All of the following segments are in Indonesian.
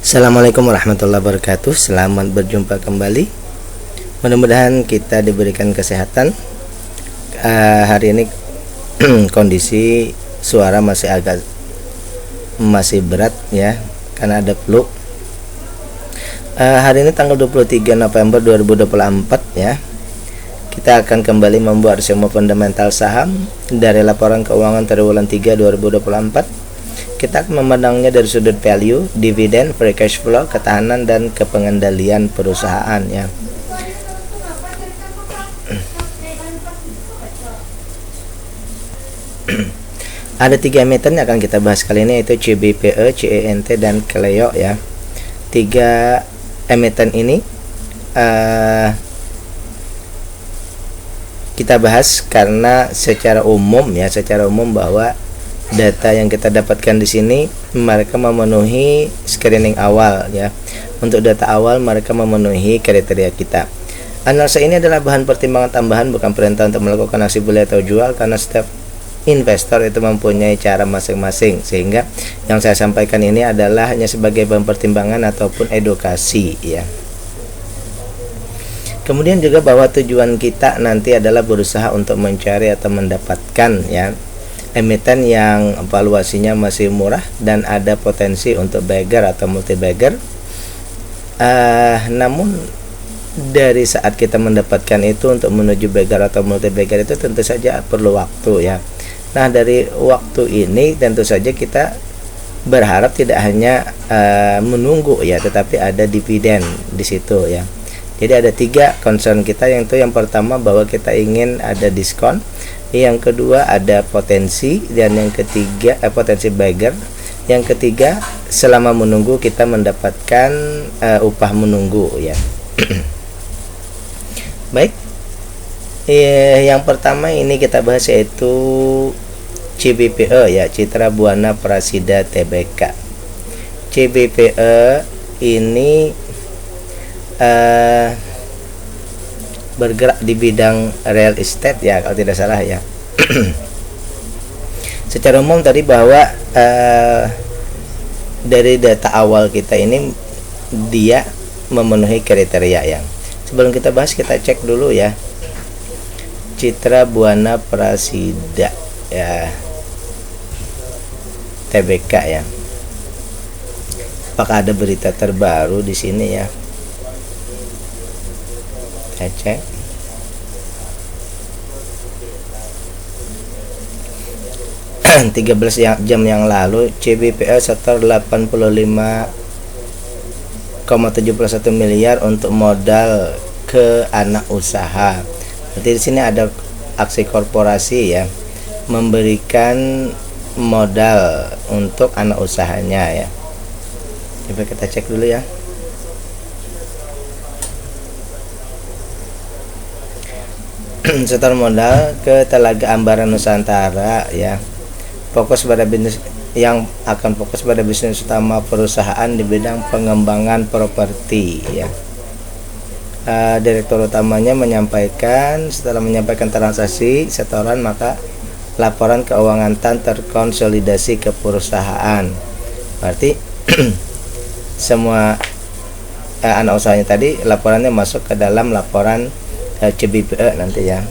Assalamualaikum warahmatullahi wabarakatuh. Selamat berjumpa kembali. Mudah-mudahan kita diberikan kesehatan. Hari ini kondisi suara masih berat ya, karena ada flu. Hari ini tanggal 23 November 2024 ya. Kita akan kembali membuat resume fundamental saham dari laporan keuangan triwulan 3 2024. Kita akan memandangnya dari sudut value, dividen, free cash flow, ketahanan, dan kepengendalian perusahaan ya. Ada 3 emiten yang akan kita bahas kali ini, yaitu CBPE, CENT, dan Keleo ya. 3 emiten ini kita bahas karena secara umum bahwa data yang kita dapatkan di sini mereka memenuhi screening awal ya. Untuk data awal mereka memenuhi kriteria kita. Analisa ini adalah bahan pertimbangan tambahan, bukan perintah untuk melakukan aksi beli atau jual, karena setiap investor itu mempunyai cara masing-masing, sehingga yang saya sampaikan ini adalah hanya sebagai bahan pertimbangan ataupun edukasi ya. Kemudian juga bahwa tujuan kita nanti adalah berusaha untuk mencari atau mendapatkan ya emiten yang valuasinya masih murah dan ada potensi untuk bagger atau multi bagger. Namun dari saat kita mendapatkan itu, untuk menuju bagger atau multi bagger itu tentu saja perlu waktu ya. Nah, dari waktu ini tentu saja kita berharap tidak hanya menunggu ya, tetapi ada dividen di situ ya. Jadi ada 3 concern kita, yang pertama bahwa kita ingin ada diskon, yang kedua ada potensi, dan yang ketiga potensi bagger, yang ketiga selama menunggu kita mendapatkan upah menunggu ya. Baik, yang pertama ini kita bahas yaitu CBPE ya, Citra Buana Prasida Tbk. CBPE ini bergerak di bidang real estate ya, kalau tidak salah ya. Secara umum tadi bahwa dari data awal kita ini dia memenuhi kriteria yang. Sebelum kita bahas, kita cek dulu ya Citra Buana Prasida ya, Tbk ya. Apakah ada berita terbaru di sini ya? Saya cek. Tiga 13 jam yang lalu CBPE setor 85,71 miliar untuk modal ke anak usaha. Berarti di sini ada aksi korporasi ya, memberikan modal untuk anak usahanya ya. Coba kita cek dulu ya. Setor modal ke Telaga Ambaran Nusantara ya. Fokus pada bisnis utama perusahaan di bidang pengembangan properti ya. Direktur utamanya menyampaikan, setelah menyampaikan transaksi setoran, maka laporan keuangan TAN terkonsolidasi ke perusahaan. Berarti semua anak usahanya tadi laporannya masuk ke dalam laporan CBPE nanti ya.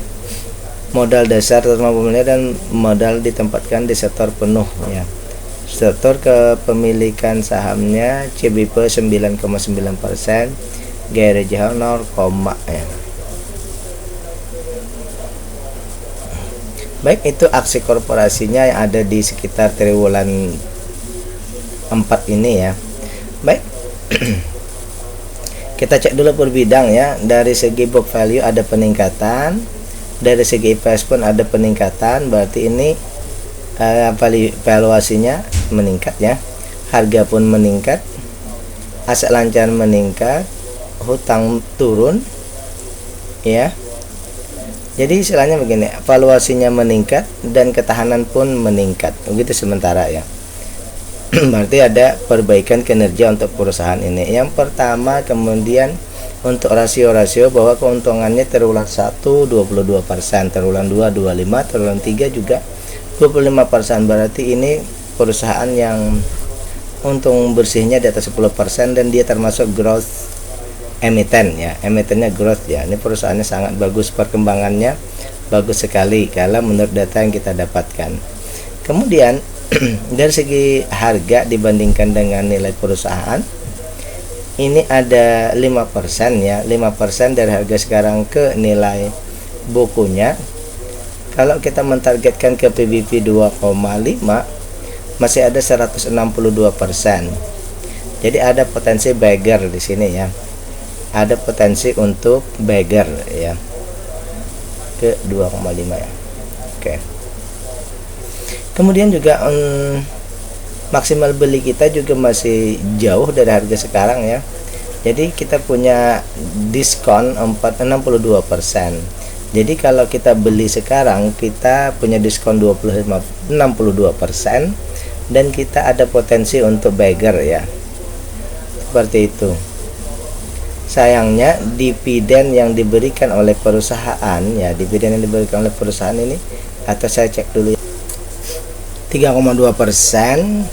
Modal dasar 150 miliar dan modal ditempatkan di sektor penuh ya. Sektor kepemilikan sahamnya CBPE 9,9%, gaya Jahal 0, ya. Baik, itu aksi korporasinya yang ada di sekitar triwulan 4 ini ya. Baik. Kita cek dulu per bidang ya. Dari segi book value ada peningkatan, dari segi EPS pun ada peningkatan, berarti ini valuasinya meningkat ya. Harga pun meningkat, aset lancar meningkat, hutang turun ya. Jadi istilahnya begini, valuasinya meningkat dan ketahanan pun meningkat, begitu sementara ya. Berarti ada perbaikan kinerja untuk perusahaan ini. Yang pertama, kemudian untuk rasio-rasio bahwa keuntungannya triwulan 1 22%, triwulan 2 25%, triwulan 3 juga 25%. Berarti ini perusahaan yang untung bersihnya di atas 10% dan dia termasuk growth emiten ya, emitennya growth ya. Ini perusahaannya sangat bagus, perkembangannya bagus sekali kalau menurut data yang kita dapatkan. Kemudian dari segi harga dibandingkan dengan nilai perusahaan, ini ada 5% ya, 5% dari harga sekarang ke nilai bukunya. Kalau kita mentargetkan ke PBV 2,5, masih ada 162%. Jadi ada potensi beggar di sini ya. Ada potensi untuk beggar ya. Ke 2,5 ya. Oke. Kemudian juga maksimal beli kita juga masih jauh dari harga sekarang ya. Jadi kita punya diskon 62%. Jadi kalau kita beli sekarang kita punya diskon 62% dan kita ada potensi untuk beggar ya. Seperti itu. Sayangnya dividen yang diberikan oleh perusahaan ya, dividen yang diberikan oleh perusahaan ini, atau saya cek dulu ya, 3,2%.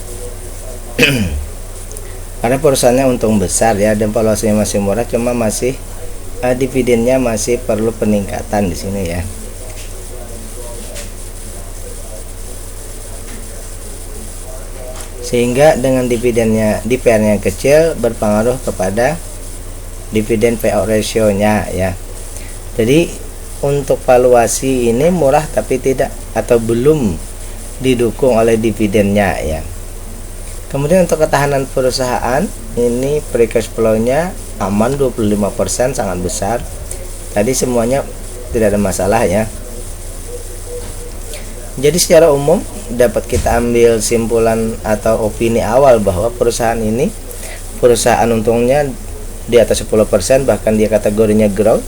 Karena perusahaannya untung besar ya dan valuasinya masih murah, cuma masih dividennya masih perlu peningkatan di sini ya. Sehingga dengan dividennya DPR-nya kecil berpengaruh kepada dividen payout ratio-nya ya. Jadi untuk valuasi ini murah tapi tidak atau belum didukung oleh dividennya ya. Kemudian untuk ketahanan perusahaan, ini free cash flow-nya aman 25%, sangat besar. Tadi semuanya tidak ada masalah ya. Jadi secara umum dapat kita ambil simpulan atau opini awal bahwa perusahaan ini perusahaan untungnya di atas 10%, bahkan dia kategorinya growth.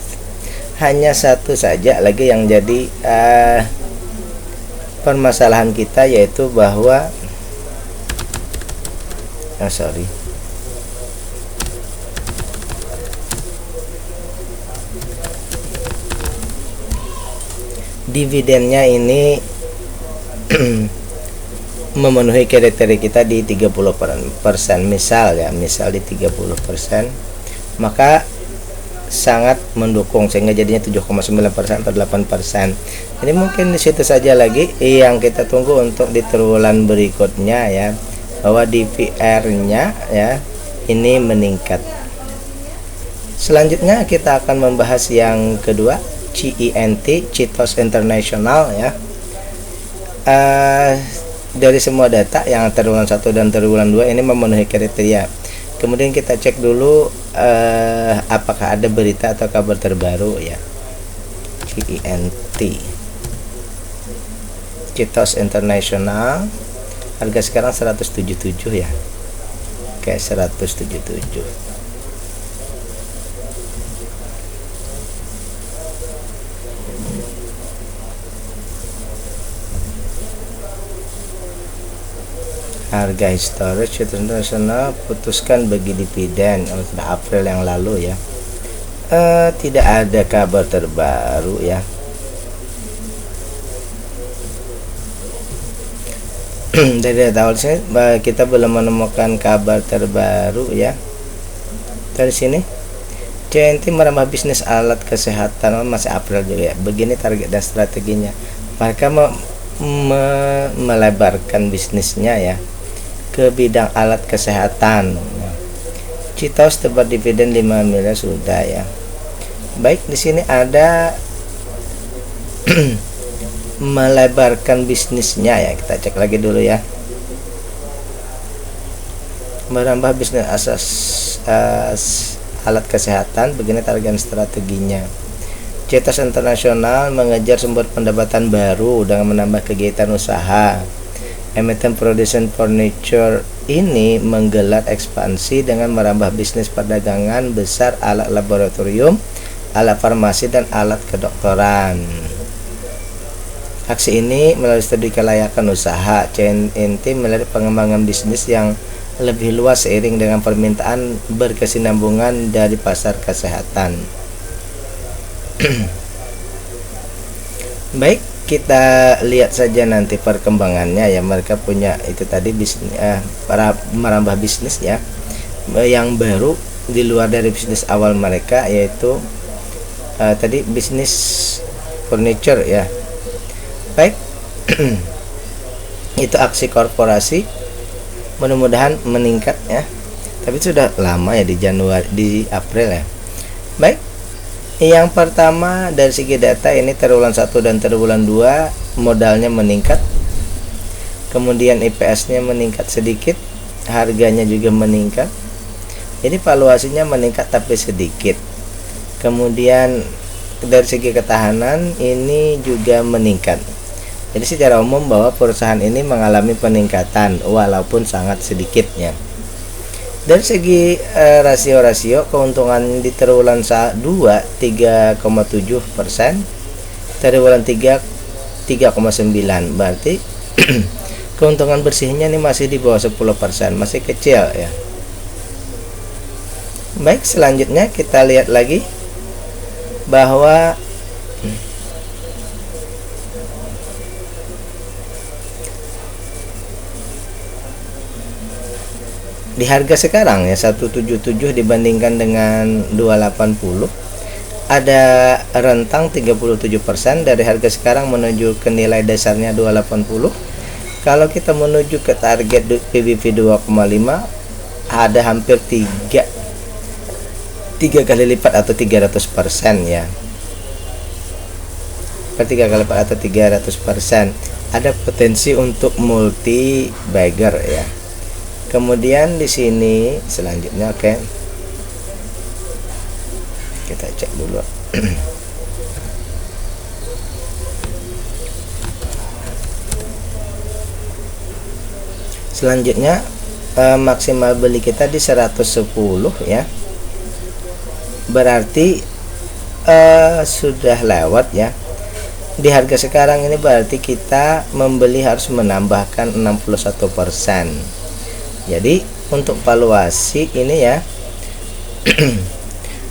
Hanya satu saja lagi yang jadi permasalahan kita, yaitu bahwa dividennya ini memenuhi kriteria kita di 30%, misal di 30%, maka sangat mendukung sehingga jadinya 7,9% atau 8%. Jadi mungkin di situ saja lagi yang kita tunggu untuk di triwulan berikutnya ya, bahwa DPR-nya ya ini meningkat. Selanjutnya kita akan membahas yang kedua, CINT, Citos International ya. Dari semua data yang triwulan 1 dan triwulan 2 ini memenuhi kriteria. Kemudian kita cek dulu apakah ada berita atau kabar terbaru ya. CINT, Citos International, harga sekarang 177 ya. Oke, 177. Harga historis Citos International putuskan bagi dividen pada April yang lalu ya. Tidak ada kabar terbaru ya. Dari tahun ini kita belum menemukan kabar terbaru ya. Dari sini CINT merambah bisnis alat kesehatan, masih April juga ya. Begini target dan strateginya. Mereka melebarkan bisnisnya ya ke bidang alat kesehatan. Citos tebar dividen 5 miliar sudah ya. Baik, di sini ada melebarkan bisnisnya ya. Kita cek lagi dulu ya. Merambah bisnis asas alat kesehatan, begini target strateginya. Citos International mengejar sumber pendapatan baru dengan menambah kegiatan usaha. Emiten Production Furniture ini menggelar ekspansi dengan merambah bisnis perdagangan besar alat laboratorium, alat farmasi, dan alat kedokteran. Aksi ini melalui studi kelayakan usaha. CINT melihat pengembangan bisnis yang lebih luas seiring dengan permintaan berkesinambungan dari pasar kesehatan. Baik, kita lihat saja nanti perkembangannya ya. Mereka punya itu tadi bisnis, para merambah bisnis ya, yang baru di luar dari bisnis awal mereka, yaitu tadi bisnis furniture ya. Baik. Itu aksi korporasi, mudah-mudahan meningkat ya, tapi sudah lama ya, di April ya. Baik, yang pertama dari segi data ini triwulan 1 dan triwulan 2 modalnya meningkat, kemudian IPS nya meningkat sedikit, harganya juga meningkat, jadi valuasinya meningkat tapi sedikit. Kemudian dari segi ketahanan ini juga meningkat. Jadi secara umum bahwa perusahaan ini mengalami peningkatan walaupun sangat sedikitnya. Dari segi rasio-rasio keuntungan di triwulan 2 3,7%, triwulan 3 3,9%, berarti keuntungan bersihnya ini masih di bawah 10%, masih kecil ya. Baik, selanjutnya kita lihat lagi bahwa di harga sekarang ya 177 dibandingkan dengan 280, ada rentang 37% dari harga sekarang menuju ke nilai dasarnya 280. Kalau kita menuju ke target PBV 2,5, ada hampir 3 kali lipat atau 300% ya. Per 3 kali lipat atau 300%, ada potensi untuk multi bagger ya. Kemudian di sini selanjutnya, oke. Kita cek dulu. Selanjutnya maksimal beli kita di 110 ya. Berarti sudah lewat ya. Di harga sekarang ini berarti kita membeli harus menambahkan 61%. Jadi untuk valuasi ini ya,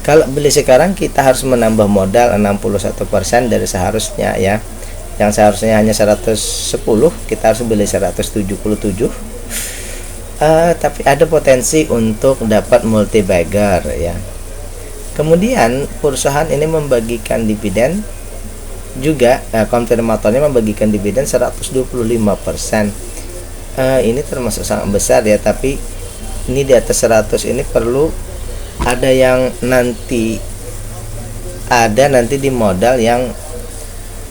kalau beli sekarang kita harus menambah modal 61% dari seharusnya ya. Yang seharusnya hanya 110, kita harus beli 177. Tapi ada potensi untuk dapat multi bagger ya. Kemudian perusahaan ini membagikan dividen juga, konfirmatornya membagikan dividen 125%. Ini termasuk sangat besar ya, tapi ini di atas 100 ini perlu ada yang nanti di modal yang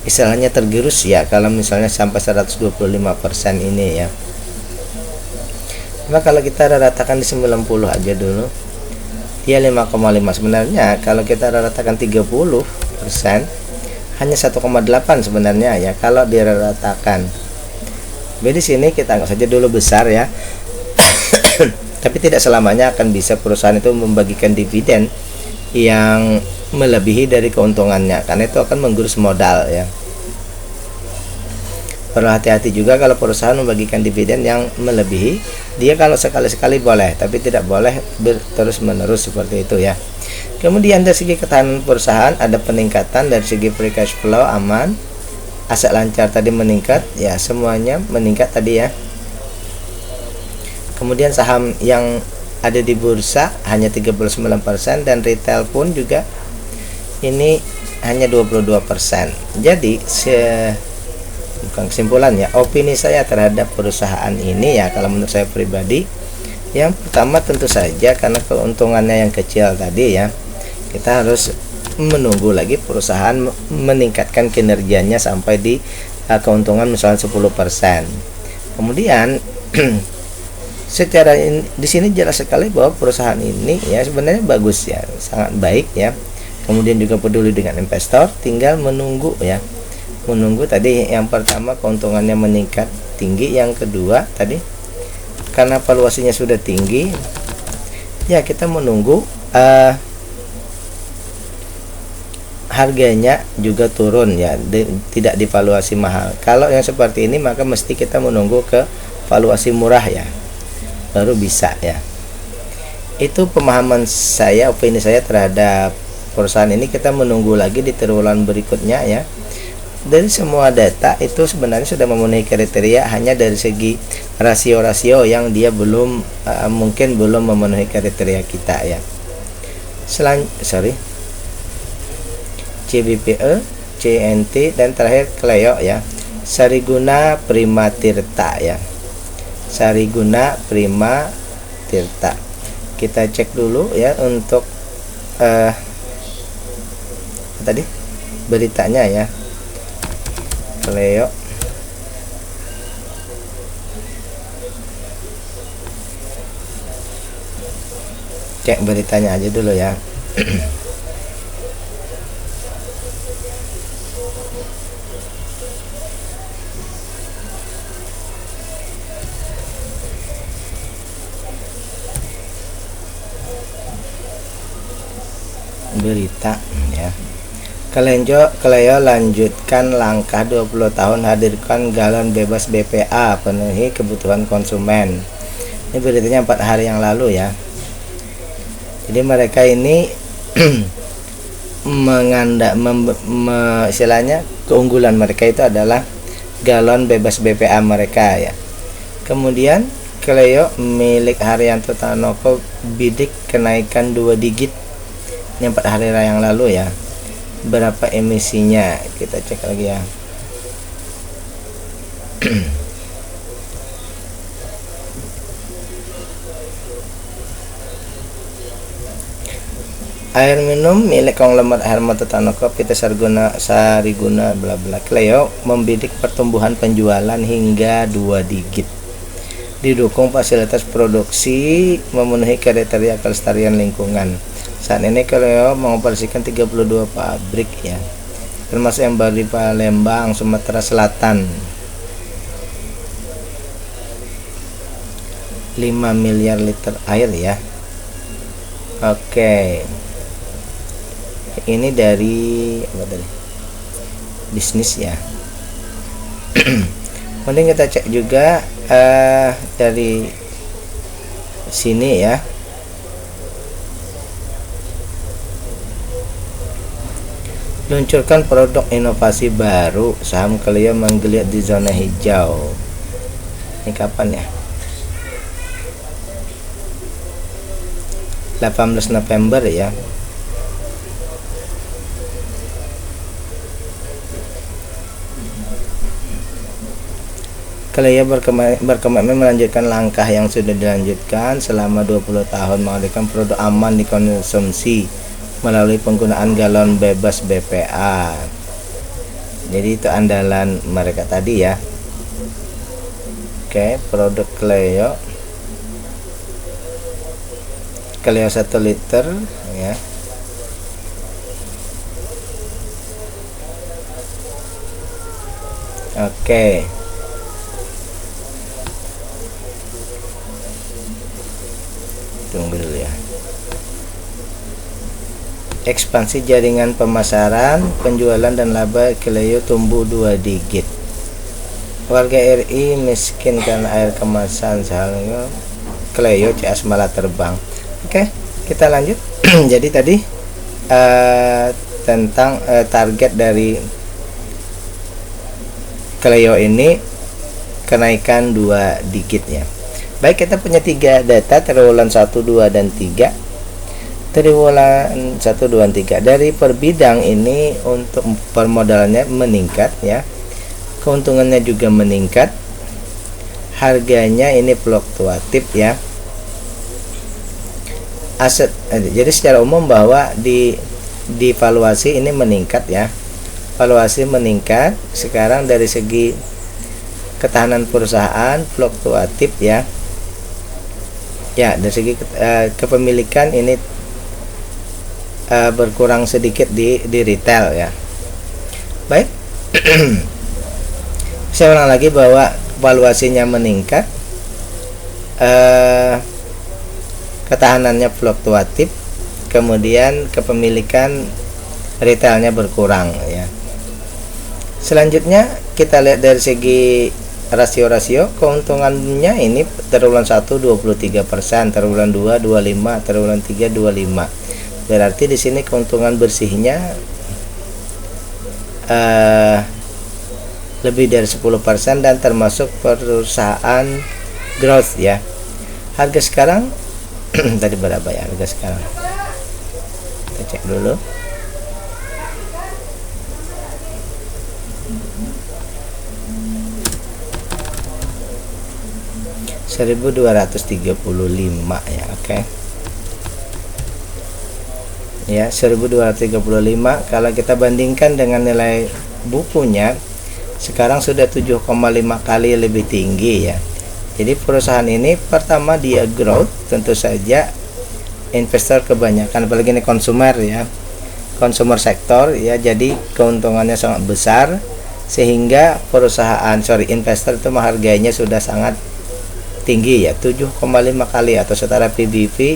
istilahnya tergerus ya, kalau misalnya sampai 125% ini ya. Nah, kalau kita ratakan di 90 aja dulu ya, 5,5. Sebenarnya kalau kita ratakan 30%, hanya 1,8 sebenarnya ya kalau diratakan. Jadi sini kita anggap saja dulu besar ya. Tapi tidak selamanya akan bisa perusahaan itu membagikan dividen yang melebihi dari keuntungannya, karena itu akan menggurus modal ya. Perlu hati-hati juga kalau perusahaan membagikan dividen yang melebihi. Dia kalau sekali-sekali boleh, tapi tidak boleh terus-menerus seperti itu ya. Kemudian dari segi ketahanan perusahaan ada peningkatan, dari segi free cash flow aman, aset lancar tadi meningkat ya, semuanya meningkat tadi ya. Kemudian saham yang ada di bursa hanya 39% dan retail pun juga ini hanya 22%. Jadi bukan kesimpulan ya, opini saya terhadap perusahaan ini ya, kalau menurut saya pribadi, yang pertama tentu saja karena keuntungannya yang kecil tadi ya, kita harus menunggu lagi perusahaan meningkatkan kinerjanya sampai di keuntungan misalnya 10%. Kemudian secara di sini jelas sekali bahwa perusahaan ini ya sebenarnya bagus ya, sangat baik ya. Kemudian juga peduli dengan investor, tinggal menunggu ya. Menunggu tadi yang pertama keuntungannya meningkat tinggi, yang kedua tadi karena valuasinya sudah tinggi ya, kita menunggu harganya juga turun ya, tidak divaluasi mahal. Kalau yang seperti ini maka mesti kita menunggu ke valuasi murah ya, baru bisa ya. Itu pemahaman saya, opini saya terhadap perusahaan ini. Kita menunggu lagi di triwulan berikutnya ya. dari semua data itu sebenarnya sudah memenuhi kriteria, hanya dari segi rasio-rasio yang dia belum mungkin belum memenuhi kriteria kita ya. CBPE, CNT, dan terakhir Kleo ya. Sariguna Prima Tirta ya. Sariguna Prima Tirta. Kita cek dulu ya untuk tadi beritanya ya. Kleo. Cek beritanya aja dulu ya. Berita ya. Kleo lanjutkan langkah 20 tahun, hadirkan galon bebas BPA, penuhi kebutuhan konsumen. Ini beritanya 4 hari yang lalu ya. Jadi mereka ini istilahnya keunggulan mereka itu adalah galon bebas BPA mereka ya. Kemudian Kleo milik Haryanto Tanoko bidik kenaikan 2 digit. Ini 4 hari yang lalu ya. Berapa emisinya? Kita cek lagi ya. Air minum milik konglomerat Haryanto Tanoko PT Sariguna bla bla Kleo membidik pertumbuhan penjualan hingga 2 digit. Didukung fasilitas produksi memenuhi kriteria kelestarian lingkungan. Saat ini Kleo mengoperasikan 32 pabrik ya, termasuk yang baru di Palembang, Sumatera Selatan. 5 miliar liter air ya. Oke. Ini dari apa tadi? Bisnis ya. Kemudian kita cek juga dari sini ya. Luncurkan produk inovasi baru, saham Kleo menggeliat di zona hijau. Ini kapan ya? 18 November ya. Kleo berkomitmen melanjutkan langkah yang sudah dilanjutkan selama 20 tahun, menghadirkan produk aman dikonsumsi melalui penggunaan galon bebas BPA. Jadi itu andalan mereka tadi ya. Oke, produk Kleo 1 liter ya. Oke. Tunggu dulu ya. Ekspansi jaringan pemasaran, penjualan dan laba Kleo tumbuh 2 digit. Warga RI miskin karena air kemasan, misalnya Kleo CS malah terbang. Oke, kita lanjut. Jadi tadi tentang target dari Kleo ini kenaikan 2 digit ya. Baik, kita punya 3 data, triwulan 1, 2, dan 3. Triwulan 1, 2, dan 3 dari per bidang ini untuk permodalannya meningkat ya, keuntungannya juga meningkat, harganya ini fluktuatif ya, aset. Jadi secara umum bahwa di valuasi ini meningkat ya, valuasi meningkat. Sekarang dari segi ketahanan perusahaan fluktuatif ya, dari segi kepemilikan ini berkurang sedikit di retail ya. Baik. Saya ulang lagi bahwa valuasinya meningkat, ketahanannya fluktuatif, kemudian kepemilikan retailnya berkurang ya. Selanjutnya kita lihat dari segi rasio-rasio, keuntungannya ini triwulan 1 23%, triwulan 2 25%, triwulan 3 25%. Berarti di sini keuntungan bersihnya lebih dari 10% dan termasuk perusahaan growth ya. Harga sekarang tadi berapa ya harga sekarang? Kita cek dulu. $1.235 ya, oke. Ya, 1.235 kalau kita bandingkan dengan nilai bukunya sekarang sudah 7,5 kali lebih tinggi ya. Jadi perusahaan ini pertama dia growth, tentu saja investor kebanyakan, apalagi ini konsumer ya, consumer sektor ya, jadi keuntungannya sangat besar sehingga investor itu menghargainya sudah sangat tinggi ya, 7,5 kali atau setara PBV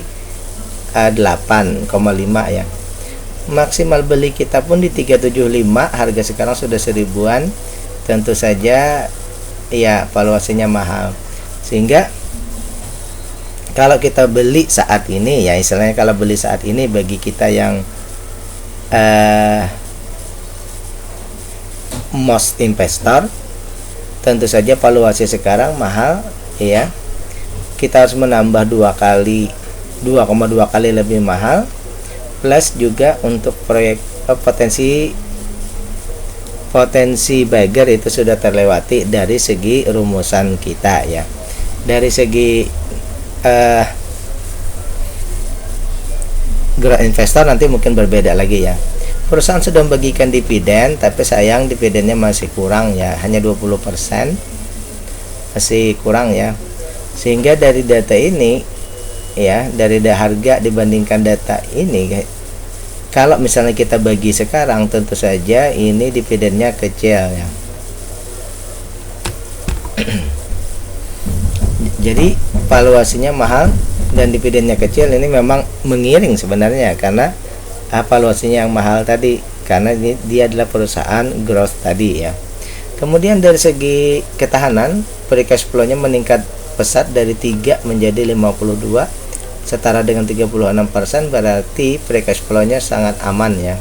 8,5 ya. Maksimal beli kita pun di 375, harga sekarang sudah 1000-an. Tentu saja ya valuasinya mahal. Sehingga kalau kita beli saat ini ya, istilahnya kalau beli saat ini bagi kita yang most investor, tentu saja valuasi sekarang mahal ya. Kita harus menambah 2,2 kali lebih mahal, plus juga untuk proyek potensi bagger itu sudah terlewati dari segi rumusan kita ya. Dari segi gerak investor nanti mungkin berbeda lagi ya. Perusahaan sudah membagikan dividen, tapi sayang dividennya masih kurang ya, hanya 20%, masih kurang ya. Sehingga dari data ini ya, dari harga dibandingkan data ini, kalau misalnya kita bagi sekarang, tentu saja ini dividennya kecil ya. Jadi valuasinya mahal dan dividennya kecil, ini memang mengiring sebenarnya karena valuasinya yang mahal tadi, karena dia adalah perusahaan growth tadi ya. Kemudian dari segi ketahanan, free cash flow-nya meningkat pesat dari 3 menjadi 52, setara dengan 36%, berarti free cash flow-nya sangat aman ya.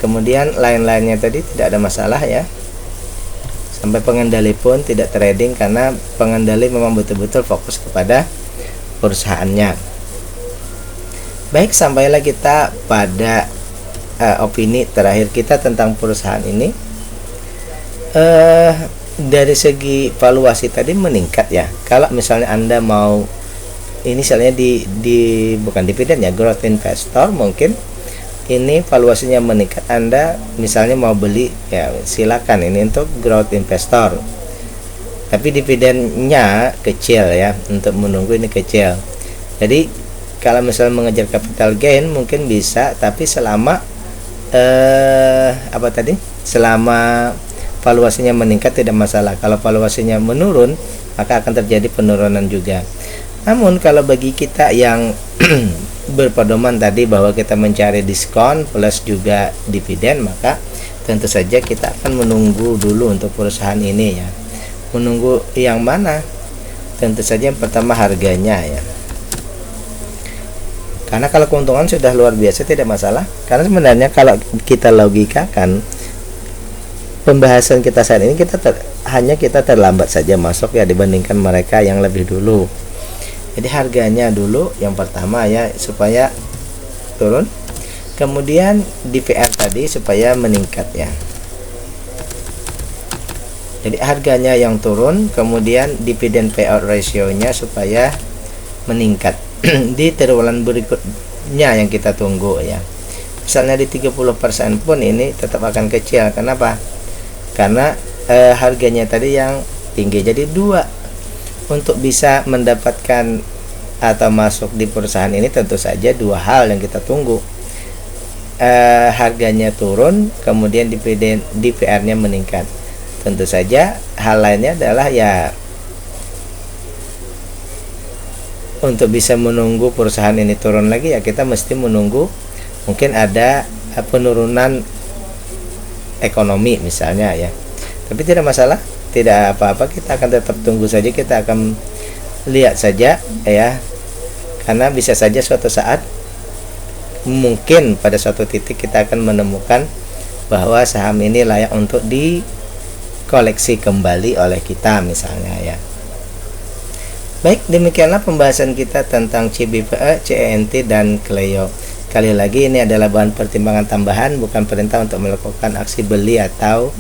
Kemudian lain-lainnya tadi tidak ada masalah ya. Sampai pengendali pun tidak trading karena pengendali memang betul-betul fokus kepada perusahaannya. Baik, sampailah kita pada opini terakhir kita tentang perusahaan ini. Dari segi valuasi tadi meningkat ya. Kalau misalnya Anda mau ini misalnya bukan dividen ya, growth investor, mungkin ini valuasinya meningkat, Anda misalnya mau beli ya silakan, ini untuk growth investor. Tapi dividennya kecil ya, untuk menunggu ini kecil. Jadi kalau misalnya mengejar capital gain mungkin bisa, tapi selama selama valuasinya meningkat tidak masalah. Kalau valuasinya menurun, maka akan terjadi penurunan juga. Namun kalau bagi kita yang berpedoman tadi bahwa kita mencari diskon plus juga dividen, maka tentu saja kita akan menunggu dulu untuk perusahaan ini ya. Menunggu yang mana? Tentu saja yang pertama harganya ya. Karena kalau keuntungan sudah luar biasa tidak masalah. Karena sebenarnya kalau kita logikakan pembahasan kita saat ini, hanya kita terlambat saja masuk ya dibandingkan mereka yang lebih dulu. Jadi harganya dulu yang pertama ya, supaya turun. Kemudian DPR tadi supaya meningkat ya. Jadi harganya yang turun, kemudian dividend payout ratio-nya supaya meningkat. Di triwulan berikutnya yang kita tunggu ya. Misalnya di 30% pun ini tetap akan kecil. Kenapa? Karena harganya tadi yang tinggi. Jadi untuk bisa mendapatkan atau masuk di perusahaan ini tentu saja dua hal yang kita tunggu. Harganya turun, kemudian DPR-nya meningkat. Tentu saja hal lainnya adalah ya, untuk bisa menunggu perusahaan ini turun lagi ya kita mesti menunggu mungkin ada penurunan ekonomi misalnya ya. Tapi tidak masalah, tidak apa-apa, kita akan tetap tunggu saja, kita akan lihat saja ya. Karena bisa saja suatu saat mungkin pada suatu titik kita akan menemukan bahwa saham ini layak untuk dikoleksi kembali oleh kita misalnya ya. Baik, demikianlah pembahasan kita tentang CBPE, CENT, dan Clio. Sekali lagi ini adalah bahan pertimbangan tambahan, bukan perintah untuk melakukan aksi beli atau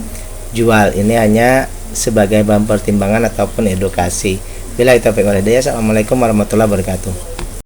jual. Ini hanya sebagai bahan pertimbangan ataupun edukasi. Bila itu, Assalamualaikum warahmatullahi wabarakatuh.